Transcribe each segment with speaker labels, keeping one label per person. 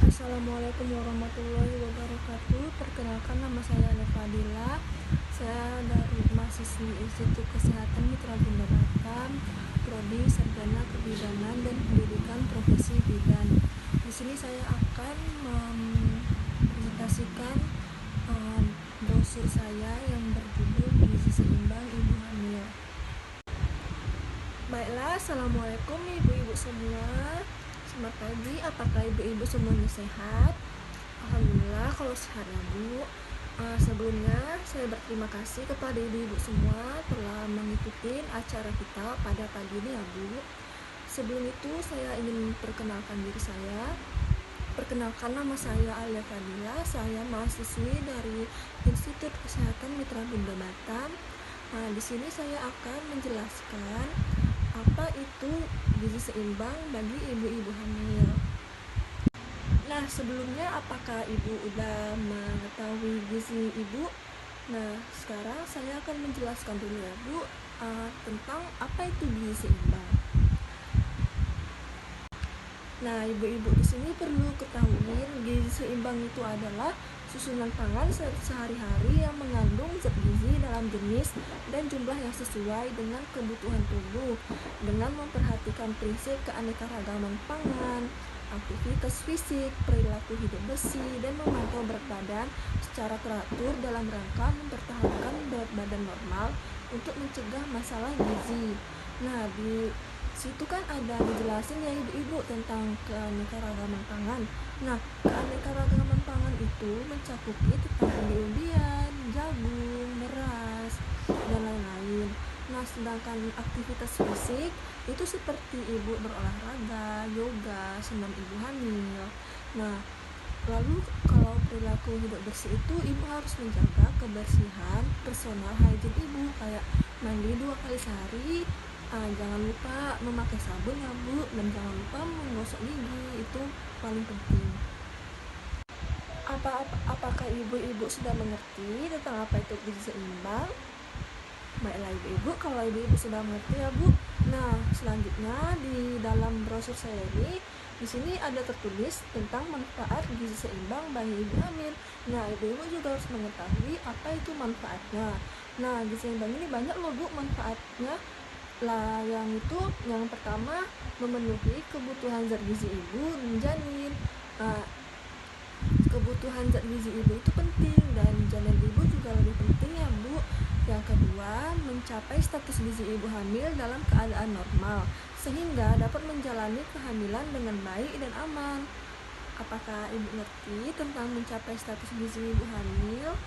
Speaker 1: Assalamualaikum warahmatullahi wabarakatuh. Perkenalkan, nama saya Alif Fadila. Saya dari mahasiswi Institut Kesehatan Mitra Bunda Batam, Prodi Sarjana Kebidanan dan Pendidikan Profesi Bidan. Di sini saya akan mempresentasikan brosur saya yang berjudul Gizi Seimbang Ibu Hamil. Baiklah, assalamualaikum ibu-ibu semua. Selamat pagi, apakah ibu-ibu semuanya sehat? Alhamdulillah kalau sehat ya Bu. Sebelumnya saya berterima kasih kepada ibu-ibu semua telah mengikuti acara kita pada pagi ini ya Bu. Sebelum itu saya ingin memperkenalkan diri saya. Perkenalkan, nama saya Alia Fadila. Saya mahasiswi dari Institut Kesehatan Mitra Bunda Batam. Di sini saya akan menjelaskan apa itu gizi seimbang bagi ibu-ibu hamil. Nah, sebelumnya apakah ibu udah mengetahui gizi ibu? Nah, sekarang saya akan menjelaskan dulu ya Bu tentang apa itu gizi seimbang. Nah, ibu-ibu di sini perlu ketahui gizi seimbang itu adalah susunan pangan sehari-hari yang mengandung zat gizi dalam jenis dan jumlah yang sesuai dengan kebutuhan tubuh, dengan memperhatikan prinsip keanekaragaman pangan, aktivitas fisik, perilaku hidup bersih, dan memantau berat badan secara teratur dalam rangka mempertahankan berat badan normal untuk mencegah masalah gizi. Nah, di situ kan ada dijelasin ya ibu-ibu tentang keanekaragaman pangan. Nah, keanekaragaman pangan itu mencakupi tentang umbi-umbian, jagung, beras, dan lain-lain. Nah, sedangkan aktivitas fisik itu seperti ibu berolahraga, yoga, senam ibu hamil. Nah, lalu kalau perilaku hidup bersih itu ibu harus menjaga kebersihan personal hygiene ibu, kayak mandi 2 kali sehari, jangan lupa memakai sabun ya Bu, dan jangan lupa menggosok gigi, itu paling penting. Apakah ibu-ibu sudah mengerti tentang apa itu gizi seimbang? Baiklah ibu-ibu, kalau ibu-ibu sudah mengerti ya Bu. Nah, selanjutnya di dalam brosur saya ini, di sini ada tertulis tentang manfaat gizi seimbang bagi ibu hamil. Nah, ibu-ibu juga harus mengetahui apa itu manfaatnya. Nah, gizi seimbang ini banyak loh Bu manfaatnya. Lah, yang pertama, memenuhi kebutuhan zat gizi ibu dan janin. Kebutuhan zat gizi ibu itu penting dan janin ibu juga lebih penting ya Bu. Yang kedua, mencapai status gizi ibu hamil dalam keadaan normal sehingga dapat menjalani kehamilan dengan baik dan aman. Apakah ibu ngerti tentang mencapai status gizi ibu hamil?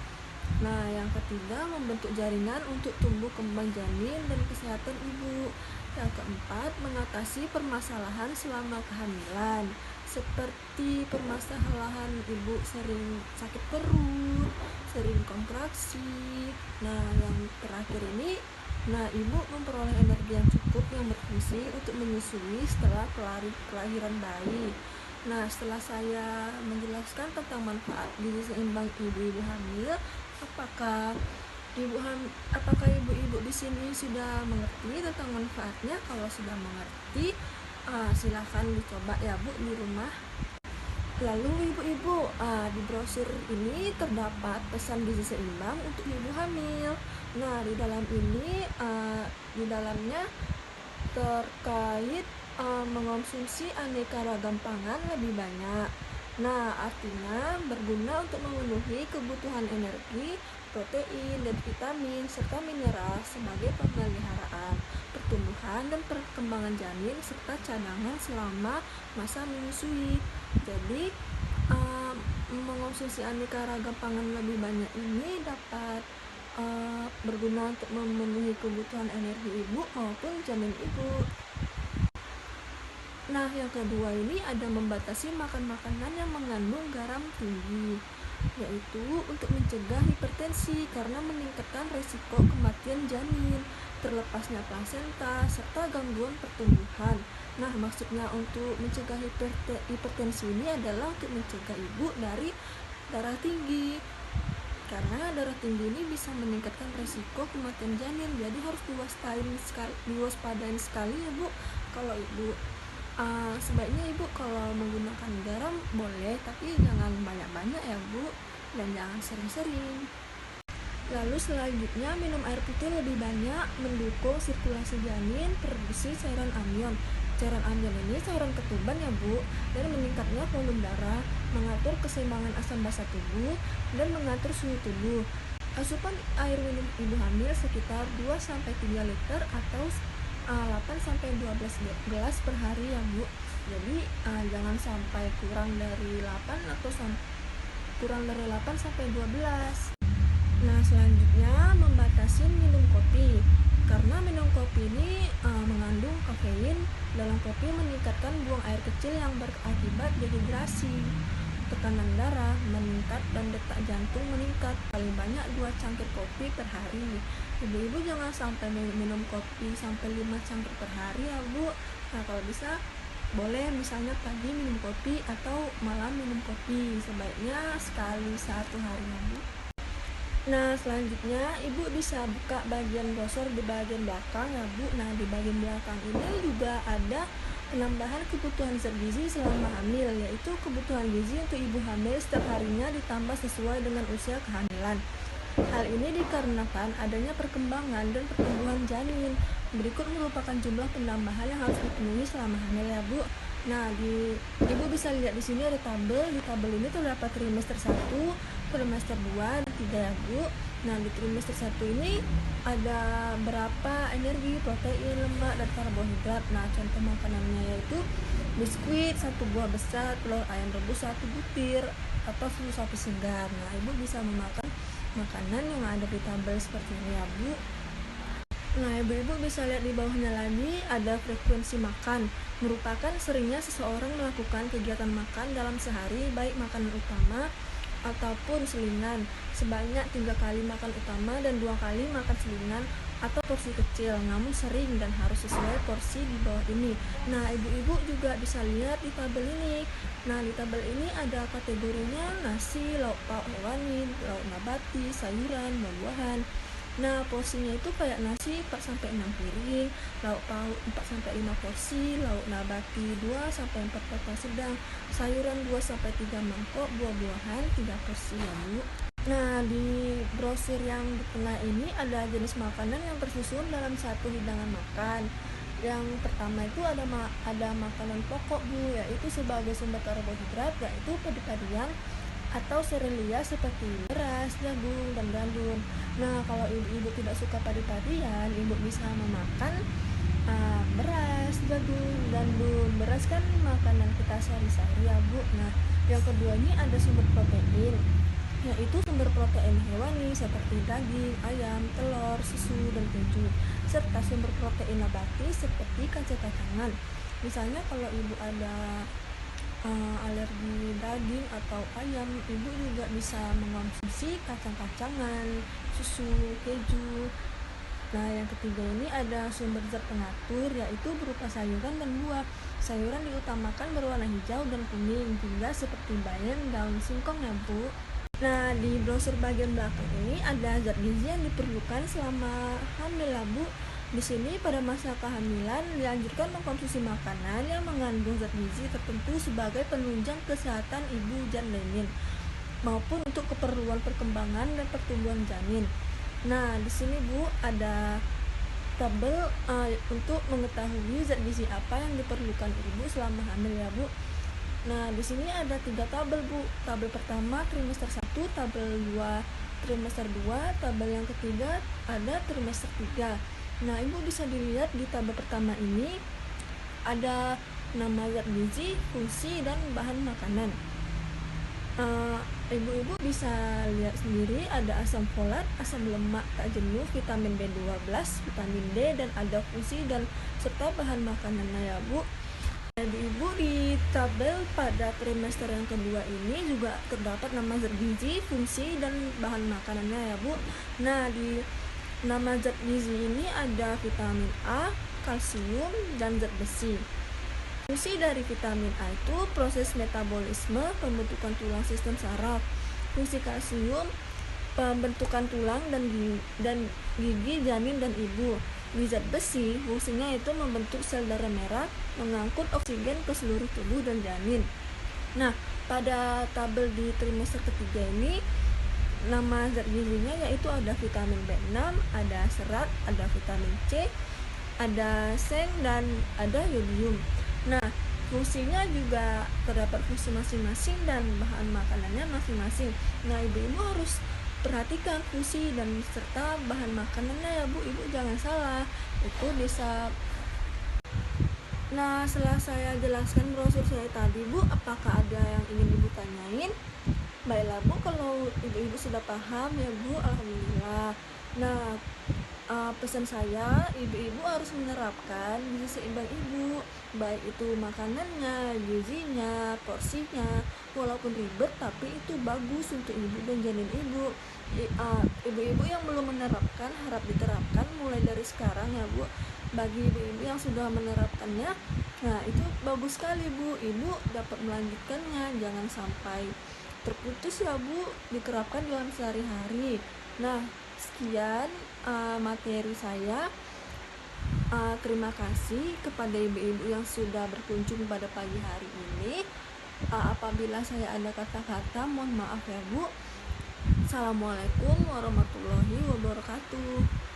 Speaker 1: Nah, yang ketiga, membentuk jaringan untuk tumbuh kembang janin dan kesehatan ibu. Yang keempat, mengatasi permasalahan selama kehamilan, seperti permasalahan ibu sering sakit perut, sering kontraksi. Nah, yang terakhir ini, ibu memperoleh energi yang cukup yang berfungsi untuk menyusui setelah kelahiran bayi. Nah, setelah saya menjelaskan tentang manfaat gizi seimbang ibu-ibu hamil, apakah ibu-ibu di sini sudah mengerti tentang manfaatnya? Kalau sudah mengerti, silahkan dicoba ya Bu di rumah. Lalu ibu-ibu, di brosur ini terdapat pesan gizi seimbang untuk ibu hamil. Nah, di dalamnya terkait mengonsumsi aneka ragam pangan lebih banyak. Nah, artinya berguna untuk memenuhi kebutuhan energi, protein, dan vitamin, serta mineral sebagai pemeliharaan, pertumbuhan, dan perkembangan janin, serta cadangan selama masa menyusui. Jadi, mengonsumsi aneka ragam pangan lebih banyak ini dapat berguna untuk memenuhi kebutuhan energi ibu maupun janin ibu. Nah, yang kedua ini ada membatasi makan makanan yang mengandung garam tinggi, yaitu untuk mencegah hipertensi karena meningkatkan resiko kematian janin, terlepasnya plasenta, serta gangguan pertumbuhan. Nah, maksudnya untuk mencegah hipertensi ini adalah untuk mencegah ibu dari darah tinggi, karena darah tinggi ini bisa meningkatkan resiko kematian janin. Jadi harus diwaspadain sekali ya Bu. Kalau ibu sebaiknya ibu kalau menggunakan garam boleh, dan jangan sering-sering. Lalu selanjutnya minum air putih lebih banyak mendukung sirkulasi janin, produksi cairan amion. Cairan amion ini cairan ketuban ya Bu, dan meningkatnya volume darah, mengatur keseimbangan asam basa tubuh, dan mengatur suhu tubuh. Asupan air minum ibu hamil sekitar 2-3 liter atau 8-12 gelas per hari ya Bu. Jadi jangan sampai kurang dari 8 atau kurang dari 8 sampai 12. Nah, selanjutnya membatasi minum kopi. Karena minum kopi ini mengandung kafein. Dalam kopi meningkatkan buang air kecil yang berakibat dehidrasi. Tekanan darah meningkat dan detak jantung meningkat. Paling banyak 2 cangkir kopi per hari. Ibu-ibu jangan sampai minum kopi sampai 5 cangkir per hari ya Bu. Nah, kalau bisa boleh misalnya pagi minum kopi atau malam minum kopi. Sebaiknya sekali 1 hari ya Bu. Nah, selanjutnya ibu bisa buka bagian brosur di bagian belakang ya Bu. Nah, di bagian belakang ini juga ada penambahan kebutuhan zat gizi selama hamil, yaitu kebutuhan gizi untuk ibu hamil setiap harinya ditambah sesuai dengan usia kehamilan. Hal ini dikarenakan adanya perkembangan dan pertumbuhan janin. Berikut merupakan jumlah penambahan yang harus dipenuhi selama hamil ya Bu. Nah, ibu bisa lihat di sini ada tabel. Di tabel ini terdapat trimester 1, trimester 2, 3 ya Bu. Nah, di trimester 1 ini ada berapa energi, protein, lemak, dan karbohidrat. Nah, contoh makanannya yaitu biskuit 1 buah besar, telur ayam rebus 1 butir, atau susu sapi segar. Nah, ibu bisa memakan makanan yang ada di tabel seperti ini ya Bu. Nah, ibu-ibu bisa lihat di bawahnya lagi ada frekuensi makan, merupakan seringnya seseorang melakukan kegiatan makan dalam sehari, baik makanan utama ataupun selingan, sebanyak 3 kali makan utama dan 2 kali makan selingan atau porsi kecil, namun sering dan harus sesuai porsi di bawah ini. Nah, ibu-ibu juga bisa lihat di tabel ini. Nah, di tabel ini ada kategorinya nasi, lauk pauk hewani, lauk nabati, sayuran, buah-buahan. Nah, porsinya itu kayak nasi 4-6 piring, lauk pauk 4-5 porsi, lauk nabati 2-4 potong sedang, sayuran 2-3 mangkok, buah-buahan 3 porsi ya Bu. Nah, di brosur yang di tengah ini ada jenis makanan yang tersusun dalam satu hidangan makan. Yang pertama itu ada makanan pokok Bu, yaitu sebagai sumber karbohidrat, yaitu padi-padian atau serealia seperti beras, jagung, dan gandum. Nah, kalau ibu-ibu tidak suka padi-padian, ibu bisa memakan beras, jagung, gandum. Beras kan makanan kita sehari-hari ya Bu. Nah, yang kedua ini ada sumber protein, yaitu sumber protein hewani seperti daging, ayam, telur, susu, dan keju, serta sumber protein nabati seperti kacang-kacangan. Misalnya kalau ibu ada alergi daging atau ayam, ibu juga bisa mengonsumsi kacang-kacangan, susu, keju. Nah, yang ketiga ini ada sumber zat pengatur, yaitu berupa sayuran dan buah. Sayuran diutamakan berwarna hijau dan kuning, juga seperti bayam, daun singkong ya Bu. Nah, di brosur bagian belakang ini ada zat gizi yang diperlukan selama hamil ya Bu. Di sini pada masa kehamilan dianjurkan mengkonsumsi makanan yang mengandung zat gizi tertentu sebagai penunjang kesehatan ibu dan janin maupun untuk keperluan perkembangan dan pertumbuhan janin. Nah, di sini Bu ada tabel untuk mengetahui zat gizi apa yang diperlukan ibu selama hamil ya Bu. Nah, di sini ada 3 tabel Bu. Tabel pertama trimester 1, tabel 2 trimester 2, tabel yang ketiga ada trimester 3. Nah, ibu bisa dilihat di tabel pertama ini ada nama zat gizi, fungsi, dan bahan makanan. Ibu-ibu bisa lihat sendiri ada asam folat, asam lemak tak jenuh, vitamin B12, vitamin D, dan ada fungsi dan serta bahan makanannya ya Bu. Ibu di tabel pada trimester yang kedua ini juga terdapat nama zat gizi, fungsi, dan bahan makanannya ya Bu. Nah, di nama zat gizi ini ada vitamin A, kalsium, dan zat besi. Fungsi dari vitamin A itu proses metabolisme, pembentukan tulang sistem saraf. Fungsi kalsium, pembentukan tulang dan gigi janin dan ibu. Di zat besi, fungsinya itu membentuk sel darah merah, mengangkut oksigen ke seluruh tubuh dan janin. Nah, pada tabel di trimester ketiga ini nama zat gizinya yaitu ada vitamin B6, ada serat, ada vitamin C, ada seng, dan ada yodium. Nah, fungsinya juga terdapat fungsi masing-masing dan bahan makanannya masing-masing. Nah, ibu-ibu harus perhatikan fungsi dan serta bahan makanannya ya Bu. Ibu jangan salah, itu bisa. Nah, setelah saya jelaskan brosur saya tadi Bu, apakah ada yang ingin Ibu tanyain? Baiklah Bu, kalau ibu-ibu sudah paham ya Bu, alhamdulillah. Nah, pesan saya, ibu-ibu harus menerapkan gizi seimbang ibu, baik itu makanannya, gizinya, porsinya. Walaupun ribet, tapi itu bagus untuk ibu dan janin ibu. Ibu-ibu yang belum menerapkan harap diterapkan mulai dari sekarang ya Bu. Bagi ibu-ibu yang sudah menerapkannya, nah itu bagus sekali Bu, ibu dapat melanjutkannya, jangan sampai terputus ya Bu, diterapkan dalam sehari-hari. Nah, sekian materi saya. Terima kasih kepada ibu-ibu yang sudah berkunjung pada pagi hari ini. Apabila saya ada kata-kata, mohon maaf ya Bu. Assalamualaikum warahmatullahi wabarakatuh.